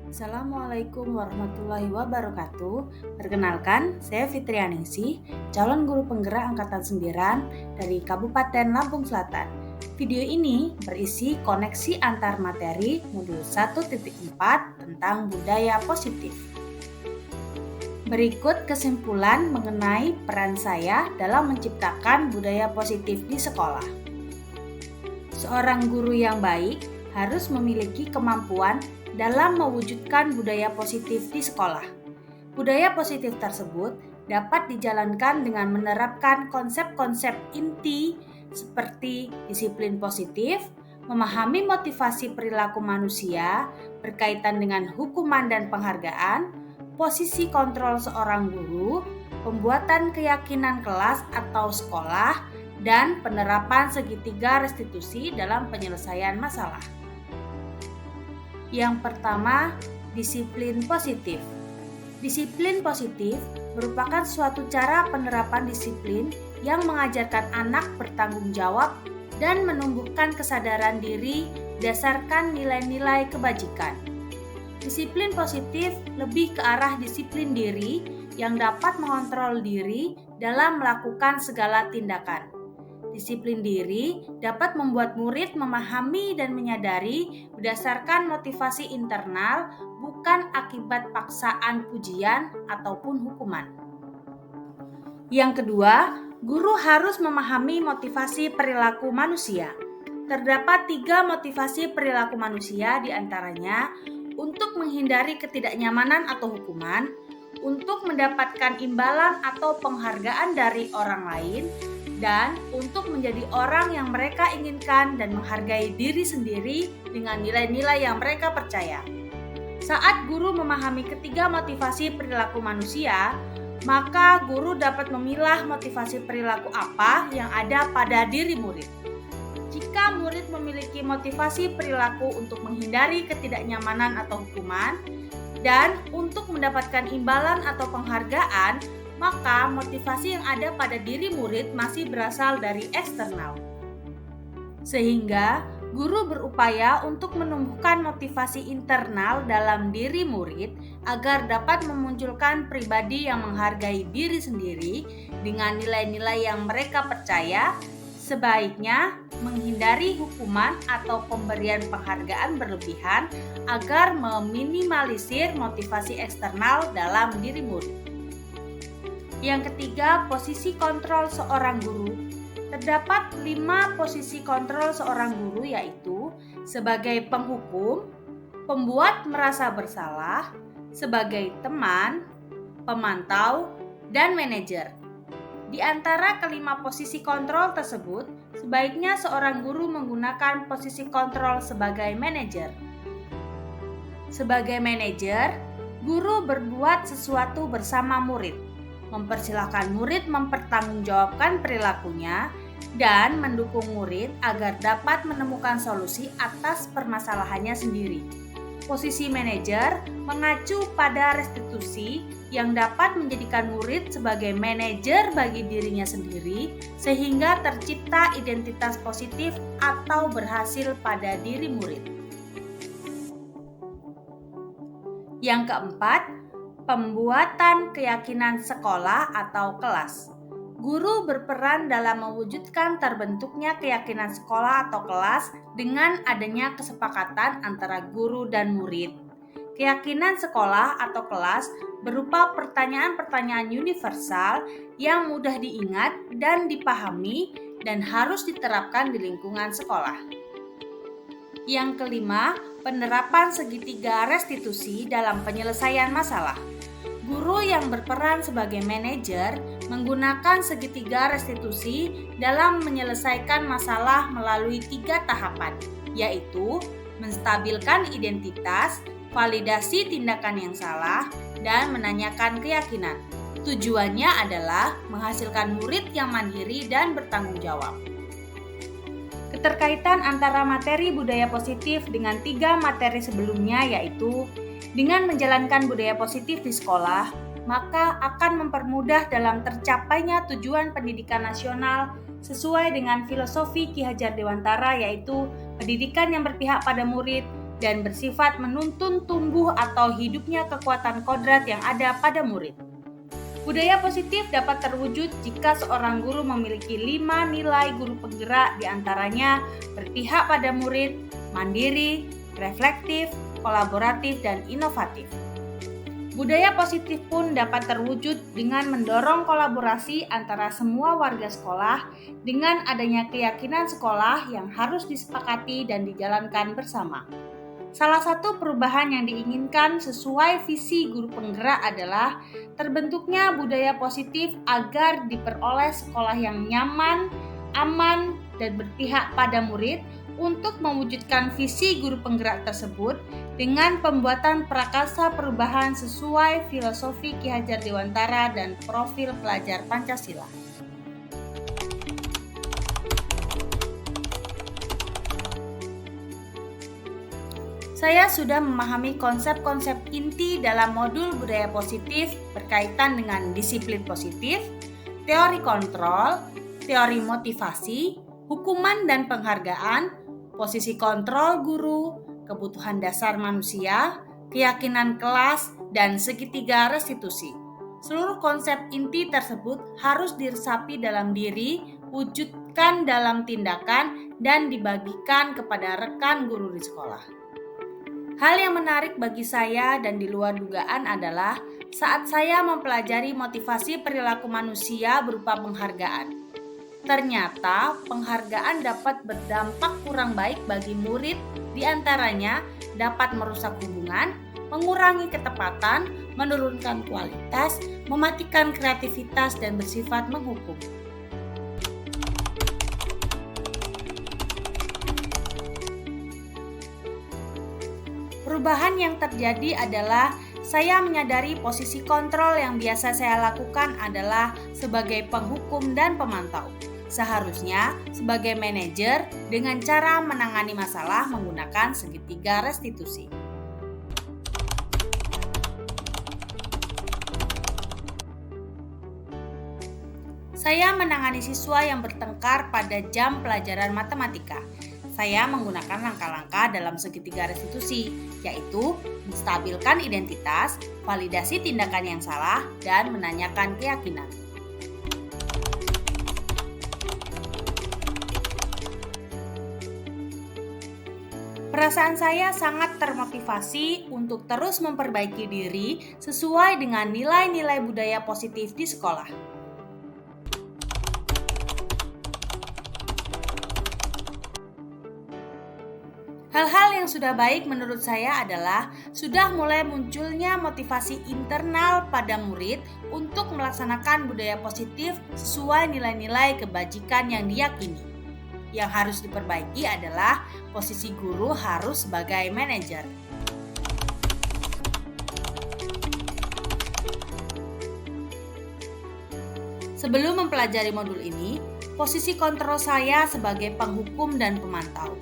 Assalamualaikum warahmatullahi wabarakatuh. Perkenalkan, saya Fitrianingsih, calon guru penggerak angkatan 9 dari Kabupaten Lampung Selatan. Video ini berisi koneksi antar materi modul 1.4 tentang budaya positif. Berikut kesimpulan mengenai peran saya dalam menciptakan budaya positif di sekolah. Seorang guru yang baik harus memiliki kemampuan dalam mewujudkan budaya positif di sekolah. Budaya positif tersebut dapat dijalankan dengan menerapkan konsep-konsep inti seperti disiplin positif, memahami motivasi perilaku manusia berkaitan dengan hukuman dan penghargaan, posisi kontrol seorang guru, pembuatan keyakinan kelas atau sekolah, dan penerapan segitiga restitusi dalam penyelesaian masalah. Yang pertama, disiplin positif. Disiplin positif merupakan suatu cara penerapan disiplin yang mengajarkan anak bertanggung jawab dan menumbuhkan kesadaran diri berdasarkan nilai-nilai kebajikan. Disiplin positif lebih ke arah disiplin diri yang dapat mengontrol diri dalam melakukan segala tindakan. Disiplin diri dapat membuat murid memahami dan menyadari berdasarkan motivasi internal, bukan akibat paksaan pujian ataupun hukuman. Yang kedua, guru harus memahami motivasi perilaku manusia. Terdapat 3 motivasi perilaku manusia, diantaranya untuk menghindari ketidaknyamanan atau hukuman, untuk mendapatkan imbalan atau penghargaan dari orang lain, dan untuk menjadi orang yang mereka inginkan dan menghargai diri sendiri dengan nilai-nilai yang mereka percaya. Saat guru memahami ketiga motivasi perilaku manusia, maka guru dapat memilah motivasi perilaku apa yang ada pada diri murid. Jika murid memiliki motivasi perilaku untuk menghindari ketidaknyamanan atau hukuman dan untuk mendapatkan imbalan atau penghargaan, maka motivasi yang ada pada diri murid masih berasal dari eksternal. Sehingga guru berupaya untuk menumbuhkan motivasi internal dalam diri murid agar dapat memunculkan pribadi yang menghargai diri sendiri dengan nilai-nilai yang mereka percaya. Sebaiknya menghindari hukuman atau pemberian penghargaan berlebihan agar meminimalisir motivasi eksternal dalam diri murid. Yang ketiga, posisi kontrol seorang guru. Terdapat 5 posisi kontrol seorang guru, yaitu sebagai penghukum, pembuat merasa bersalah, sebagai teman, pemantau, dan manajer. Di antara kelima posisi kontrol tersebut, sebaiknya seorang guru menggunakan posisi kontrol sebagai manajer. Sebagai manajer, guru berbuat sesuatu bersama murid, mempersilahkan murid mempertanggungjawabkan perilakunya, dan mendukung murid agar dapat menemukan solusi atas permasalahannya sendiri. Posisi manajer mengacu pada restitusi yang dapat menjadikan murid sebagai manajer bagi dirinya sendiri sehingga tercipta identitas positif atau berhasil pada diri murid. Yang keempat, pembuatan keyakinan sekolah atau kelas. Guru berperan dalam mewujudkan terbentuknya keyakinan sekolah atau kelas dengan adanya kesepakatan antara guru dan murid. Keyakinan sekolah atau kelas berupa pertanyaan-pertanyaan universal yang mudah diingat dan dipahami dan harus diterapkan di lingkungan sekolah. Yang kelima, penerapan segitiga restitusi dalam penyelesaian masalah. Guru yang berperan sebagai manajer menggunakan segitiga restitusi dalam menyelesaikan masalah melalui 3 tahapan, yaitu menstabilkan identitas, validasi tindakan yang salah, dan menanyakan keyakinan. Tujuannya adalah menghasilkan murid yang mandiri dan bertanggung jawab. Keterkaitan antara materi budaya positif dengan 3 materi sebelumnya, yaitu dengan menjalankan budaya positif di sekolah, maka akan mempermudah dalam tercapainya tujuan pendidikan nasional sesuai dengan filosofi Ki Hajar Dewantara, yaitu pendidikan yang berpihak pada murid dan bersifat menuntun tumbuh atau hidupnya kekuatan kodrat yang ada pada murid. Budaya positif dapat terwujud jika seorang guru memiliki 5 nilai guru penggerak, diantaranya berpihak pada murid, mandiri, reflektif, kolaboratif, dan inovatif. Budaya positif pun dapat terwujud dengan mendorong kolaborasi antara semua warga sekolah dengan adanya keyakinan sekolah yang harus disepakati dan dijalankan bersama. Salah satu perubahan yang diinginkan sesuai visi guru penggerak adalah terbentuknya budaya positif agar diperoleh sekolah yang nyaman, aman, dan berpihak pada murid untuk mewujudkan visi guru penggerak tersebut dengan pembuatan prakarsa perubahan sesuai filosofi Ki Hajar Dewantara dan profil pelajar Pancasila. Saya sudah memahami konsep-konsep inti dalam modul budaya positif berkaitan dengan disiplin positif, teori kontrol, teori motivasi, hukuman dan penghargaan, posisi kontrol guru, kebutuhan dasar manusia, keyakinan kelas, dan segitiga restitusi. Seluruh konsep inti tersebut harus diresapi dalam diri, wujudkan dalam tindakan, dan dibagikan kepada rekan guru di sekolah. Hal yang menarik bagi saya dan di luar dugaan adalah saat saya mempelajari motivasi perilaku manusia berupa penghargaan. Ternyata penghargaan dapat berdampak kurang baik bagi murid, diantaranya dapat merusak hubungan, mengurangi ketepatan, menurunkan kualitas, mematikan kreativitas, dan bersifat menghukum. Perubahan yang terjadi adalah saya menyadari posisi kontrol yang biasa saya lakukan adalah sebagai penghukum dan pemantau. Seharusnya sebagai manajer dengan cara menangani masalah menggunakan segitiga restitusi. Saya menangani siswa yang bertengkar pada jam pelajaran matematika. Saya menggunakan langkah-langkah dalam segitiga restitusi, yaitu menstabilkan identitas, validasi tindakan yang salah, dan menanyakan keyakinan. Perasaan saya sangat termotivasi untuk terus memperbaiki diri sesuai dengan nilai-nilai budaya positif di sekolah. Hal-hal yang sudah baik menurut saya adalah sudah mulai munculnya motivasi internal pada murid untuk melaksanakan budaya positif sesuai nilai-nilai kebajikan yang diyakini. Yang harus diperbaiki adalah posisi guru harus sebagai manajer. Sebelum mempelajari modul ini, posisi kontrol saya sebagai penghukum dan pemantau.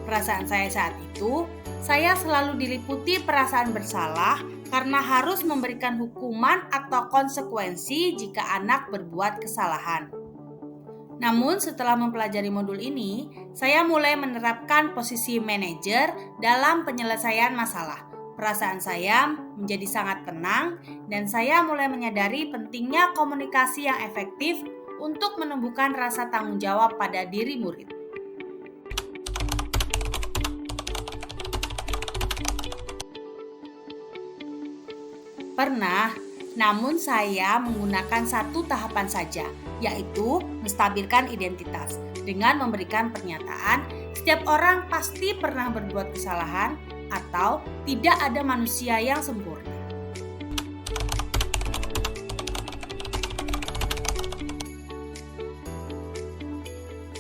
Perasaan saya saat itu, saya selalu diliputi perasaan bersalah karena harus memberikan hukuman atau konsekuensi jika anak berbuat kesalahan. Namun setelah mempelajari modul ini, saya mulai menerapkan posisi manajer dalam penyelesaian masalah. Perasaan saya menjadi sangat tenang dan saya mulai menyadari pentingnya komunikasi yang efektif untuk menumbuhkan rasa tanggung jawab pada diri murid. Pernah, namun saya menggunakan satu tahapan saja, yaitu menstabilkan identitas dengan memberikan pernyataan setiap orang pasti pernah berbuat kesalahan atau tidak ada manusia yang sempurna.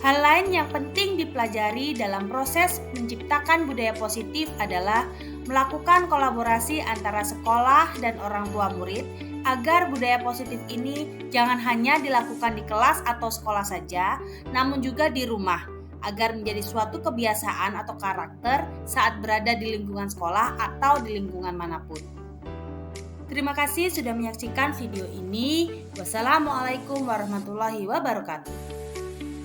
Hal lain yang penting dipelajari dalam proses menciptakan budaya positif adalah melakukan kolaborasi antara sekolah dan orang tua murid agar budaya positif ini jangan hanya dilakukan di kelas atau sekolah saja, namun juga di rumah, agar menjadi suatu kebiasaan atau karakter saat berada di lingkungan sekolah atau di lingkungan manapun. Terima kasih sudah menyaksikan video ini. Wassalamualaikum warahmatullahi wabarakatuh.